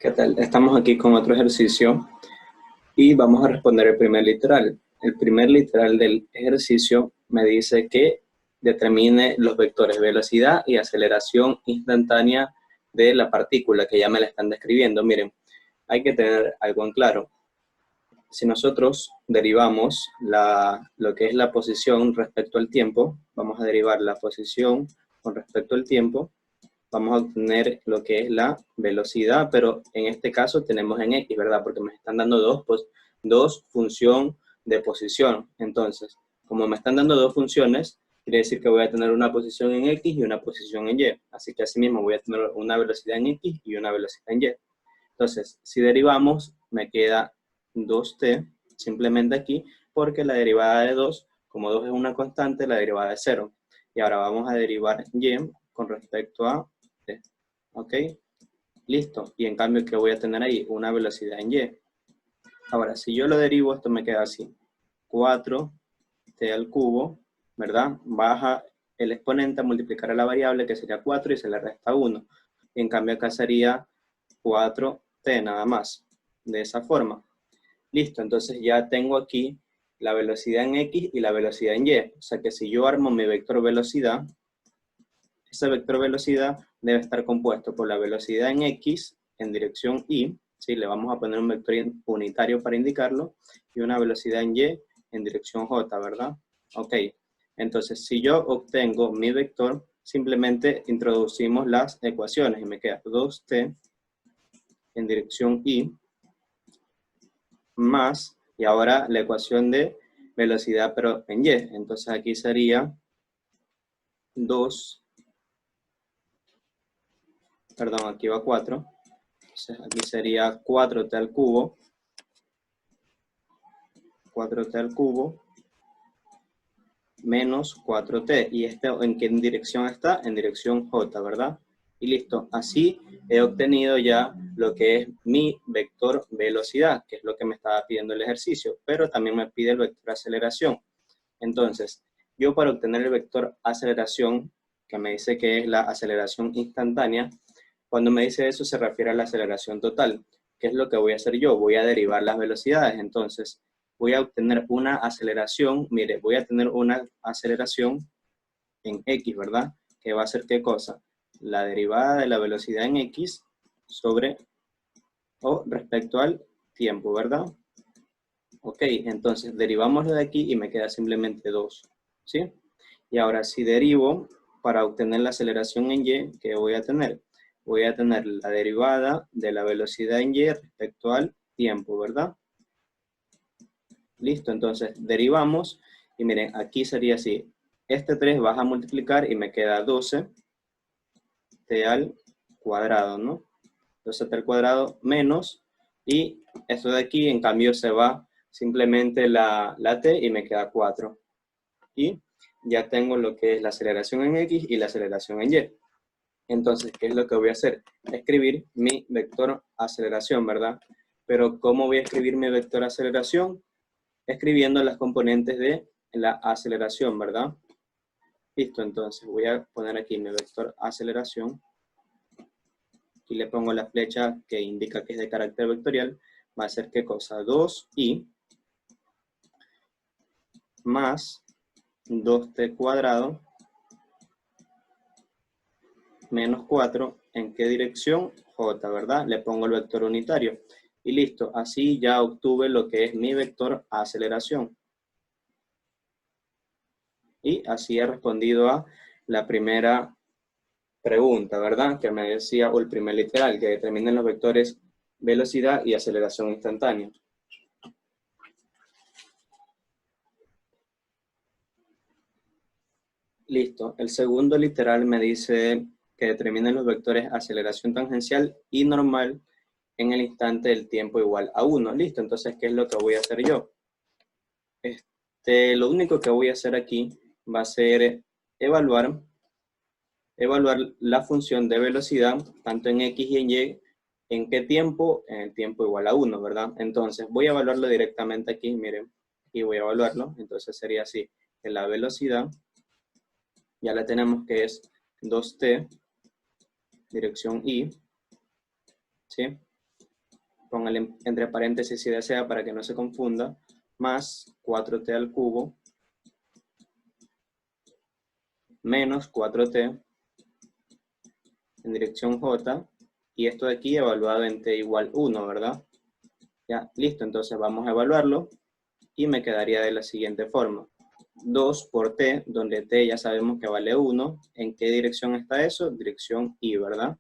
¿Qué tal? Estamos aquí con otro ejercicio y vamos a responder el primer literal. El primer literal del ejercicio me dice que determine los vectores velocidad y aceleración instantánea de la partícula, que ya me la están describiendo. Miren, hay que tener algo en claro. Si nosotros derivamos lo que es la posición respecto al tiempo, vamos a derivar la posición con respecto al tiempo, vamos a obtener lo que es la velocidad, pero en este caso tenemos en X, ¿verdad? Porque me están dando dos función de posición. Entonces, como me están dando dos funciones, quiere decir que voy a tener una posición en X y una posición en Y. Así que asimismo voy a tener una velocidad en X y una velocidad en Y. Entonces, si derivamos, me queda 2t simplemente aquí, porque la derivada de 2, como 2 es una constante, la derivada es 0. Y ahora vamos a derivar y con respecto a t. ¿Ok? Listo. Y en cambio, ¿qué voy a tener ahí? Una velocidad en y. Ahora, si yo lo derivo, esto me queda así. 4t al cubo, ¿verdad? Baja el exponente a multiplicar a la variable, que sería 4, y se le resta 1. Y en cambio, acá sería 4t nada más, de esa forma. Listo, entonces ya tengo aquí la velocidad en X y la velocidad en Y. O sea que si yo armo mi vector velocidad, ese vector velocidad debe estar compuesto por la velocidad en X en dirección Y, ¿sí? Le vamos a poner un vector unitario para indicarlo, y una velocidad en Y en dirección J, ¿verdad? Ok, entonces si yo obtengo mi vector, simplemente introducimos las ecuaciones y me queda 2t en dirección Y más, y ahora la ecuación de velocidad pero en Y. Entonces aquí sería 2, perdón, aquí va 4. Entonces aquí sería 4t al cubo, 4t al cubo, menos 4t. ¿Y este en qué dirección está? En dirección J, ¿verdad? Y listo. Así he obtenido ya lo que es mi vector velocidad, que es lo que me estaba pidiendo el ejercicio, pero también me pide el vector aceleración. Entonces, yo para obtener el vector aceleración, que me dice que es la aceleración instantánea, cuando me dice eso se refiere a la aceleración total. ¿Qué es lo que voy a hacer yo? Voy a derivar las velocidades. Entonces, voy a obtener una aceleración, mire, voy a tener una aceleración en X, ¿verdad? Que va a ser ¿qué cosa? La derivada de la velocidad en X sobre o respecto al tiempo, ¿verdad? Ok, entonces derivamos de aquí y me queda simplemente 2, ¿sí? Y ahora si derivo para obtener la aceleración en Y, ¿qué voy a tener? Voy a tener la derivada de la velocidad en Y respecto al tiempo, ¿verdad? Listo, entonces derivamos y miren, aquí sería así. Este 3 vas a multiplicar y me queda 12t al cuadrado, ¿no? 12t al cuadrado menos, y esto de aquí en cambio se va simplemente la t y me queda 4. Y ya tengo lo que es la aceleración en X y la aceleración en Y. Entonces, ¿qué es lo que voy a hacer? Escribir mi vector aceleración, ¿verdad? Pero ¿cómo voy a escribir mi vector aceleración? Escribiendo las componentes de la aceleración, ¿verdad? Listo, entonces voy a poner aquí mi vector aceleración. Aquí le pongo la flecha que indica que es de carácter vectorial. Va a ser ¿qué cosa? 2i más 2t cuadrado menos 4, ¿en qué dirección? J, ¿verdad? Le pongo el vector unitario. Y listo, así ya obtuve lo que es mi vector aceleración. Y así he respondido a la primera pregunta, ¿verdad? Que me decía, o el primer literal, que determinen los vectores velocidad y aceleración instantánea. Listo. El segundo literal me dice que determinen los vectores aceleración tangencial y normal en el instante del tiempo igual a 1. Listo. Entonces, ¿qué es lo que voy a hacer yo? Lo único que voy a hacer aquí va a ser evaluar la función de velocidad, tanto en X y en Y. ¿En qué tiempo? En el tiempo igual a 1, ¿verdad? Entonces, voy a evaluarlo directamente aquí, miren, y voy a evaluarlo. Entonces, sería así, que la velocidad, ya la tenemos que es 2t, dirección Y, ¿sí? póngale entre paréntesis si desea para que no se confunda, más 4t al cubo menos 4t en dirección j, y esto de aquí evaluado en t igual 1, ¿verdad? Ya, listo, entonces vamos a evaluarlo y me quedaría de la siguiente forma. 2 por t, donde t ya sabemos que vale 1. ¿En qué dirección está eso? Dirección y, ¿verdad?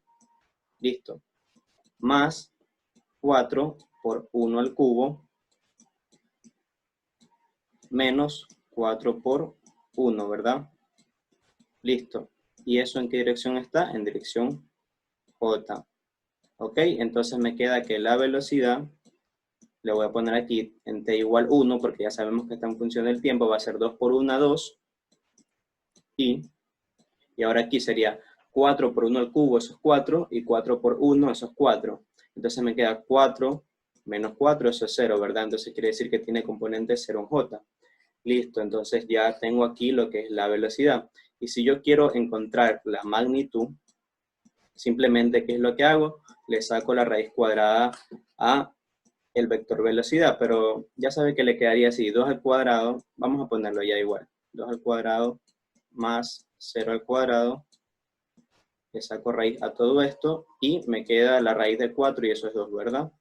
Listo. Más 4 por 1 al cubo menos 4 por 1, ¿verdad? Listo. ¿Y eso en qué dirección está? En dirección j. ¿Ok? Entonces me queda que la velocidad, le voy a poner aquí en t igual 1, porque ya sabemos que está en función del tiempo, va a ser 2 por 1, 2. Y ahora aquí sería 4 por 1 al cubo, eso es 4, y 4 por 1, eso es 4. Entonces me queda 4 menos 4, eso es 0, ¿verdad? Entonces quiere decir que tiene componente 0 en j. Listo, entonces ya tengo aquí lo que es la velocidad. Y si yo quiero encontrar la magnitud, simplemente, ¿qué es lo que hago? Le saco la raíz cuadrada a el vector velocidad, pero ya sabe que le quedaría así, 2 al cuadrado, vamos a ponerlo ya igual, 2 al cuadrado más 0 al cuadrado, le saco raíz a todo esto y me queda la raíz de 4 y eso es 2, ¿verdad?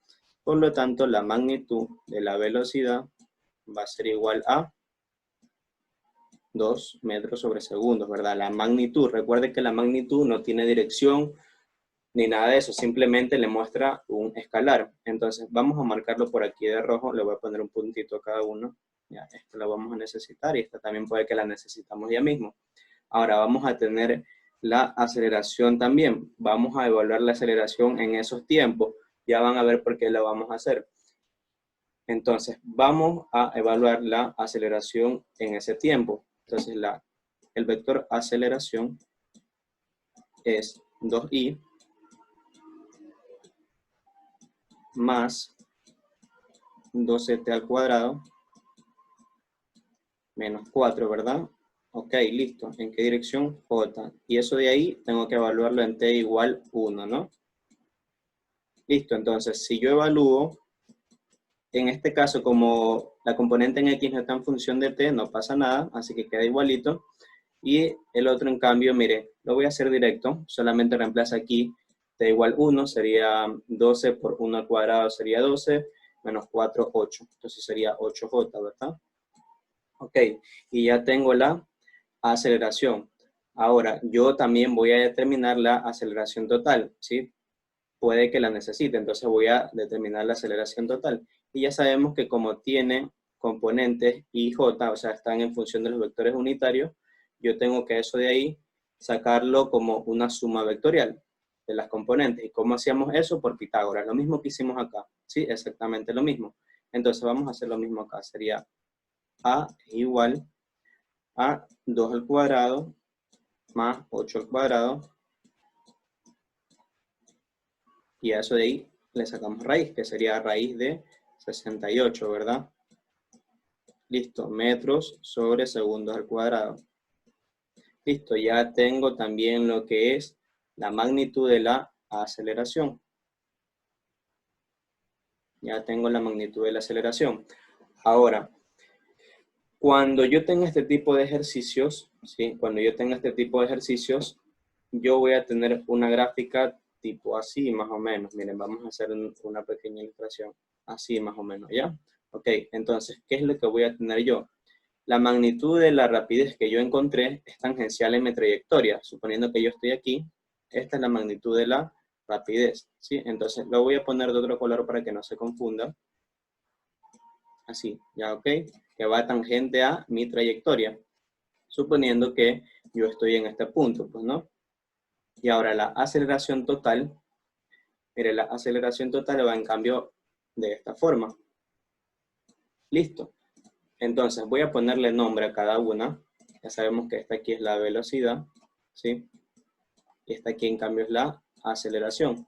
Por lo tanto, la magnitud de la velocidad va a ser igual a 2 metros sobre segundos, ¿verdad? La magnitud, recuerde que la magnitud no tiene dirección ni nada de eso, simplemente le muestra un escalar. Entonces, vamos a marcarlo por aquí de rojo, le voy a poner un puntito a cada uno. Ya, esta la vamos a necesitar y esta también puede que la necesitamos ya mismo. Ahora vamos a tener la aceleración también. Vamos a evaluar la aceleración en esos tiempos. Ya van a ver por qué la vamos a hacer. Entonces, vamos a evaluar la aceleración en ese tiempo. Entonces, el vector aceleración es 2i más 12t al cuadrado menos 4, ¿verdad? Ok, listo. ¿En qué dirección? J. Y eso de ahí tengo que evaluarlo en t igual 1, ¿no? Listo, entonces, si yo evalúo, en este caso, como la componente en x no está en función de t, no pasa nada, así que queda igualito. Y el otro, en cambio, mire, lo voy a hacer directo, solamente reemplaza aquí t igual 1, sería 12 por 1 al cuadrado sería 12, menos 4, 8. Entonces sería 8j, ¿verdad? Ok, y ya tengo la aceleración. Ahora, yo también voy a determinar la aceleración total, ¿sí? Puede que la necesite, entonces voy a determinar la aceleración total. Y ya sabemos que como tiene componentes y j, o sea, están en función de los vectores unitarios, yo tengo que eso de ahí sacarlo como una suma vectorial de las componentes. ¿Y cómo hacíamos eso? Por Pitágoras, lo mismo que hicimos acá, ¿sí? Exactamente lo mismo. Entonces vamos a hacer lo mismo acá, sería a igual a 2 al cuadrado más 8 al cuadrado, y a eso de ahí le sacamos raíz, que sería raíz de 68, ¿verdad? Listo, metros sobre segundos al cuadrado. Listo, ya tengo también lo que es la magnitud de la aceleración. Ya tengo la magnitud de la aceleración. Ahora, cuando yo tenga este tipo de ejercicios, ¿sí? Cuando yo tenga este tipo de ejercicios, yo voy a tener una gráfica tipo así, más o menos. Miren, vamos a hacer una pequeña ilustración. Así, más o menos, ¿ya? Ok, entonces, ¿qué es lo que voy a tener yo? La magnitud de la rapidez que yo encontré es tangencial en mi trayectoria. Suponiendo que yo estoy aquí, esta es la magnitud de la rapidez, ¿sí? Entonces, lo voy a poner de otro color para que no se confunda. Así, ¿ya? Ok, que va tangente a mi trayectoria. Suponiendo que yo estoy en este punto, pues, ¿no? Y ahora la aceleración total, mire, la aceleración total va en cambio de esta forma. Listo. Entonces voy a ponerle nombre a cada una. Ya sabemos que esta aquí es la velocidad, ¿sí? Y esta aquí en cambio es la aceleración.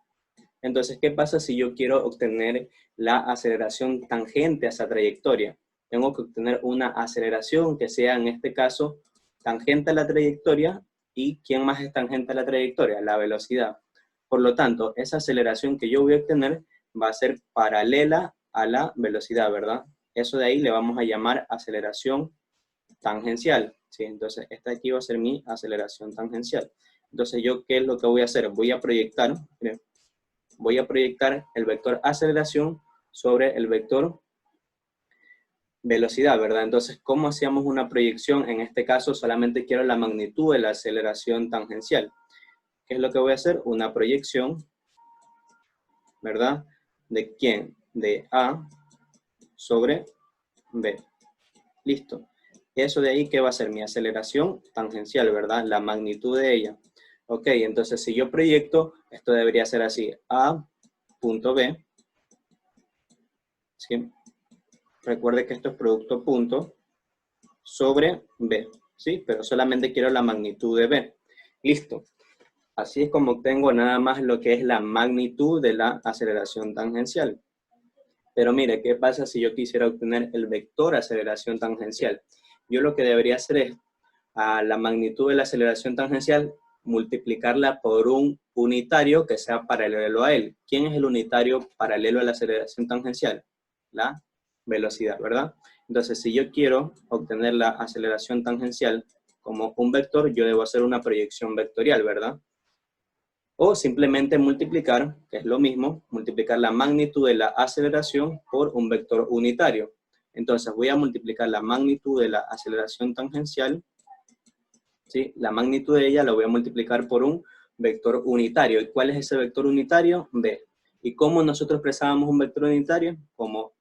Entonces, ¿qué pasa si yo quiero obtener la aceleración tangente a esa trayectoria? Tengo que obtener una aceleración que sea, en este caso, tangente a la trayectoria. ¿Y quién más es tangente a la trayectoria? La velocidad. Por lo tanto, esa aceleración que yo voy a obtener va a ser paralela a la velocidad, ¿verdad? Eso de ahí le vamos a llamar aceleración tangencial, ¿sí? Entonces, esta de aquí va a ser mi aceleración tangencial. Entonces, ¿yo qué es lo que voy a hacer? Voy a proyectar el vector aceleración sobre el vector velocidad, ¿verdad? Entonces, ¿cómo hacíamos una proyección? En este caso, solamente quiero la magnitud de la aceleración tangencial. ¿Qué es lo que voy a hacer? Una proyección, ¿verdad? ¿De quién? De A sobre B. Listo. Eso de ahí, ¿qué va a ser? Mi aceleración tangencial, ¿verdad? La magnitud de ella. Ok, entonces si yo proyecto, esto debería ser así. A punto B. ¿Sí? Recuerde que esto es producto punto sobre B. ¿Sí? Pero solamente quiero la magnitud de B. Listo. Así es como obtengo nada más lo que es la magnitud de la aceleración tangencial. Pero mire, ¿qué pasa si yo quisiera obtener el vector aceleración tangencial? Yo lo que debería hacer es a la magnitud de la aceleración tangencial, multiplicarla por un unitario que sea paralelo a él. ¿Quién es el unitario paralelo a la aceleración tangencial? La velocidad, ¿verdad? Entonces, si yo quiero obtener la aceleración tangencial como un vector, yo debo hacer una proyección vectorial, ¿verdad? O simplemente multiplicar, que es lo mismo, multiplicar la magnitud de la aceleración por un vector unitario. Entonces voy a multiplicar la magnitud de la aceleración tangencial, ¿sí? La magnitud de ella la voy a multiplicar por un vector unitario. ¿Y cuál es ese vector unitario? B. ¿Y cómo nosotros expresábamos un vector unitario? Como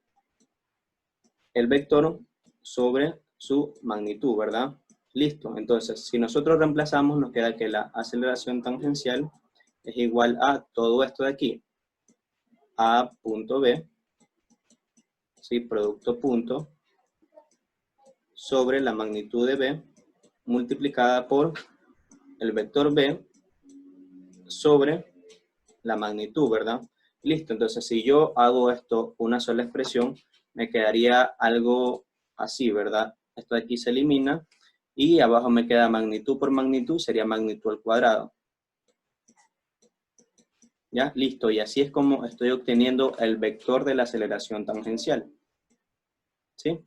el vector sobre su magnitud, ¿verdad? Listo. Entonces, si nosotros reemplazamos, nos queda que la aceleración tangencial es igual a todo esto de aquí, A punto B, ¿sí? Producto punto, sobre la magnitud de B, multiplicada por el vector B sobre la magnitud, ¿verdad? Listo, entonces si yo hago esto una sola expresión, me quedaría algo así, ¿verdad? Esto de aquí se elimina y abajo me queda magnitud por magnitud, sería magnitud al cuadrado. ¿Ya? Listo, y así es como estoy obteniendo el vector de la aceleración tangencial. ¿Sí?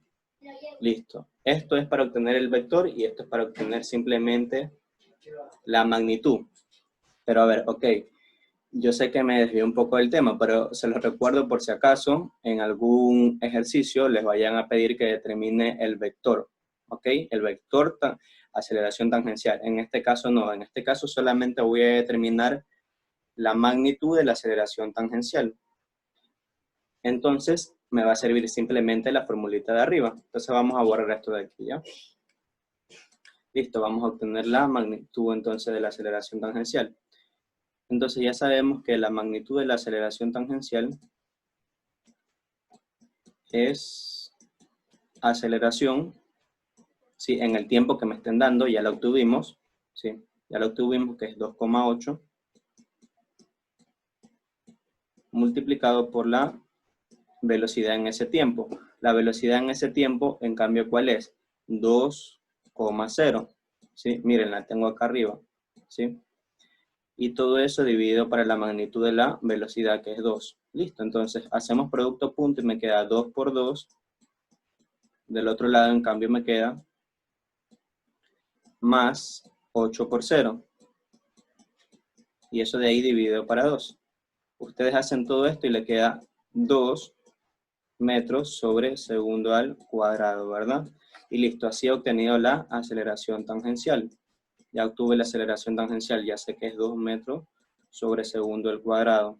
Listo. Esto es para obtener el vector y esto es para obtener simplemente la magnitud. Pero a ver, ok. Yo sé que me desvié un poco del tema, pero se los recuerdo por si acaso en algún ejercicio les vayan a pedir que determine el vector, ¿ok? El vector aceleración tangencial. En este caso no, en este caso solamente voy a determinar la magnitud de la aceleración tangencial. Entonces me va a servir simplemente la formulita de arriba. Entonces vamos a borrar esto de aquí, ¿ya? Listo, vamos a obtener la magnitud entonces de la aceleración tangencial. Entonces ya sabemos que la magnitud de la aceleración tangencial es aceleración, ¿sí? En el tiempo que me estén dando, ya la obtuvimos, ¿sí? Ya la obtuvimos, que es 2,8, multiplicado por la velocidad en ese tiempo. La velocidad en ese tiempo, en cambio, ¿cuál es? 2,0, ¿sí? Miren, la tengo acá arriba, ¿sí? Y todo eso dividido para la magnitud de la velocidad, que es 2. Listo, entonces hacemos producto punto y me queda 2 por 2. Del otro lado, en cambio, me queda más 8 por 0. Y eso de ahí dividido para 2. Ustedes hacen todo esto y le queda 2 metros sobre segundo al cuadrado, ¿verdad? Y listo, así he obtenido la aceleración tangencial. Ya obtuve la aceleración tangencial, ya sé que es 2 metros sobre segundo al cuadrado.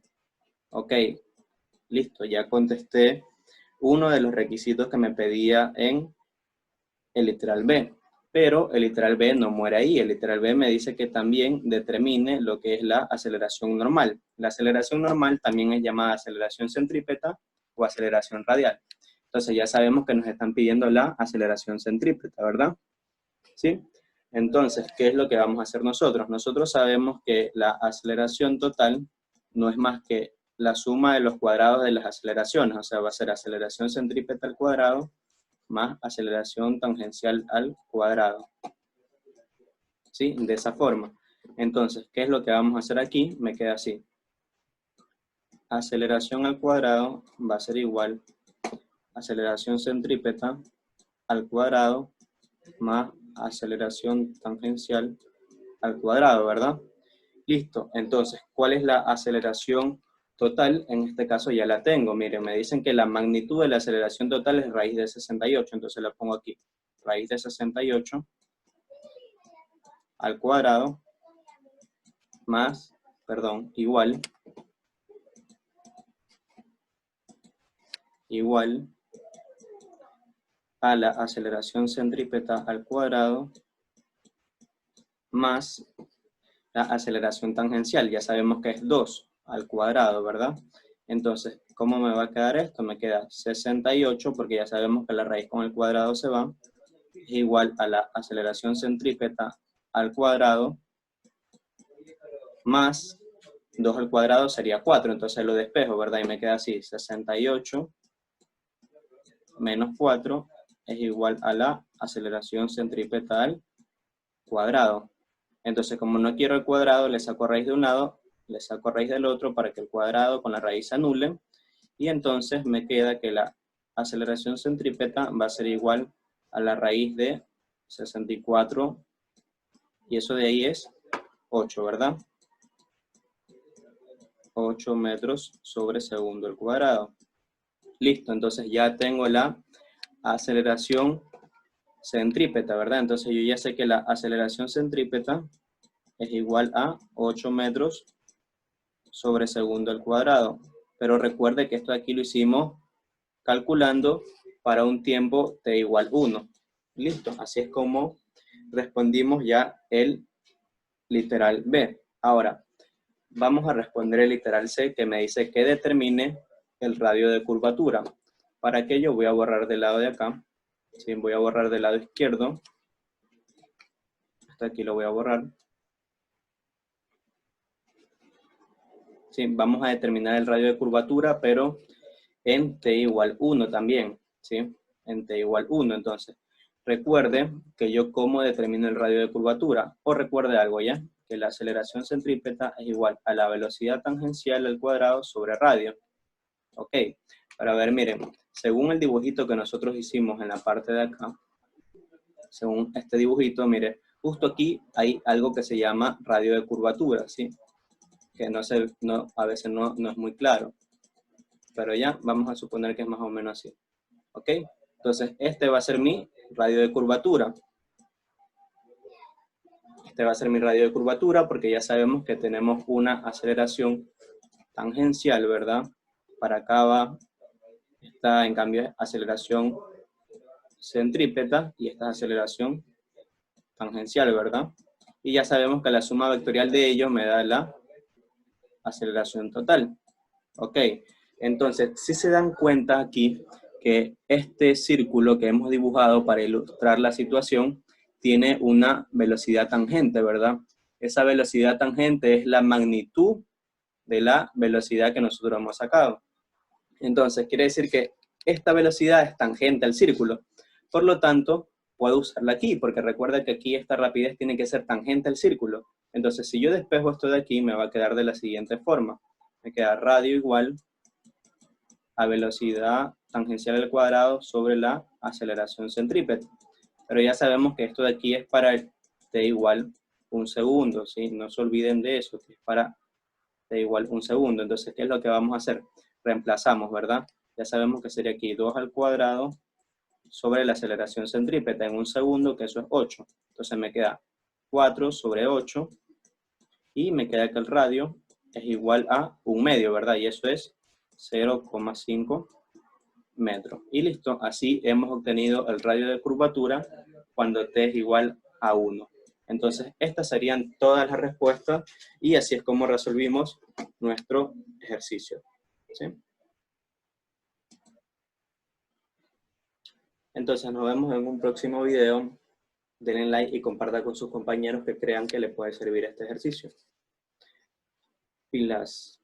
Ok, listo, ya contesté uno de los requisitos que me pedía en el literal B. Pero el literal B no muere ahí. El literal B me dice que también determine lo que es la aceleración normal. La aceleración normal también es llamada aceleración centrípeta o aceleración radial. Entonces ya sabemos que nos están pidiendo la aceleración centrípeta, ¿verdad? ¿Sí? Entonces, ¿qué es lo que vamos a hacer nosotros? Nosotros sabemos que la aceleración total no es más que la suma de los cuadrados de las aceleraciones. O sea, va a ser aceleración centrípeta al cuadrado más aceleración tangencial al cuadrado. ¿Sí? De esa forma. Entonces, ¿qué es lo que vamos a hacer aquí? Me queda así. aceleración al cuadrado va a ser igual a aceleración centrípeta al cuadrado más aceleración tangencial al cuadrado, ¿verdad? Listo, entonces, ¿cuál es la aceleración total? En este caso ya la tengo. Miren, me dicen que la magnitud de la aceleración total es raíz de 68, entonces la pongo aquí. Raíz de 68 al cuadrado más, perdón, igual a la aceleración centrípeta al cuadrado más la aceleración tangencial. Ya sabemos que es 2 al cuadrado, ¿verdad? Entonces, ¿cómo me va a quedar esto? Me queda 68, porque ya sabemos que la raíz con el cuadrado se va, es igual a la aceleración centrípeta al cuadrado más 2 al cuadrado sería 4, entonces lo despejo, ¿verdad? Y me queda así, 68 menos 4 es igual a la aceleración centrípeta al cuadrado. Entonces, como no quiero el cuadrado, le saco raíz de un lado, le saco raíz del otro para que el cuadrado con la raíz se anule, y entonces me queda que la aceleración centrípeta va a ser igual a la raíz de 64, y eso de ahí es 8, ¿verdad? 8 metros sobre segundo al cuadrado. Listo, entonces ya tengo la aceleración centrípeta, ¿verdad? Entonces yo ya sé que la aceleración centrípeta es igual a 8 metros sobre segundo al cuadrado. Pero recuerde que esto aquí lo hicimos calculando para un tiempo t igual 1. Listo, así es como respondimos ya el literal B. Ahora, vamos a responder el literal C, que me dice que determine el radio de curvatura. Para aquello voy a borrar del lado de acá. ¿Sí? Voy a borrar del lado izquierdo. Hasta aquí lo voy a borrar. ¿Sí? Vamos a determinar el radio de curvatura, pero en t igual 1 también, ¿sí? En t igual 1, entonces. Recuerde que yo cómo determino el radio de curvatura, o recuerde algo ya, que la aceleración centrípeta es igual a la velocidad tangencial al cuadrado sobre radio. Ok, para ver, miren, según el dibujito que nosotros hicimos en la parte de acá, según este dibujito, mire, justo aquí hay algo que se llama radio de curvatura, ¿sí? Que a veces no es muy claro. Pero ya vamos a suponer que es más o menos así. ¿Ok? Entonces, este va a ser mi radio de curvatura. Este va a ser mi radio de curvatura porque ya sabemos que tenemos una aceleración tangencial, ¿verdad? Para acá va, esta en cambio aceleración centrípeta y esta es aceleración tangencial, ¿verdad? Y ya sabemos que la suma vectorial de ellos me da la aceleración total. ¿Ok? Entonces, si se dan cuenta aquí que este círculo que hemos dibujado para ilustrar la situación tiene una velocidad tangente, ¿verdad? Esa velocidad tangente es la magnitud de la velocidad que nosotros hemos sacado. Entonces, quiere decir que esta velocidad es tangente al círculo. Por lo tanto, puedo usarla aquí, porque recuerda que aquí esta rapidez tiene que ser tangente al círculo. Entonces, si yo despejo esto de aquí, me va a quedar de la siguiente forma. Me queda radio igual a velocidad tangencial al cuadrado sobre la aceleración centrípeta. Pero ya sabemos que esto de aquí es para t igual 1 segundo, ¿sí? No se olviden de eso, que es para t igual 1 segundo. Entonces, ¿qué es lo que vamos a hacer? Reemplazamos, ¿verdad? Ya sabemos que sería aquí 2 al cuadrado sobre la aceleración centrípeta en 1 segundo, que eso es 8. Entonces me queda 4 sobre 8 y me queda que el radio es igual a 1 medio, ¿verdad? Y eso es 0,5 metros. Y listo, así hemos obtenido el radio de curvatura cuando t es igual a 1. Entonces, estas serían todas las respuestas y así es como resolvimos nuestro ejercicio. ¿Sí? Entonces, nos vemos en un próximo video. Denle like y compartan con sus compañeros que crean que les puede servir este ejercicio. Pilas.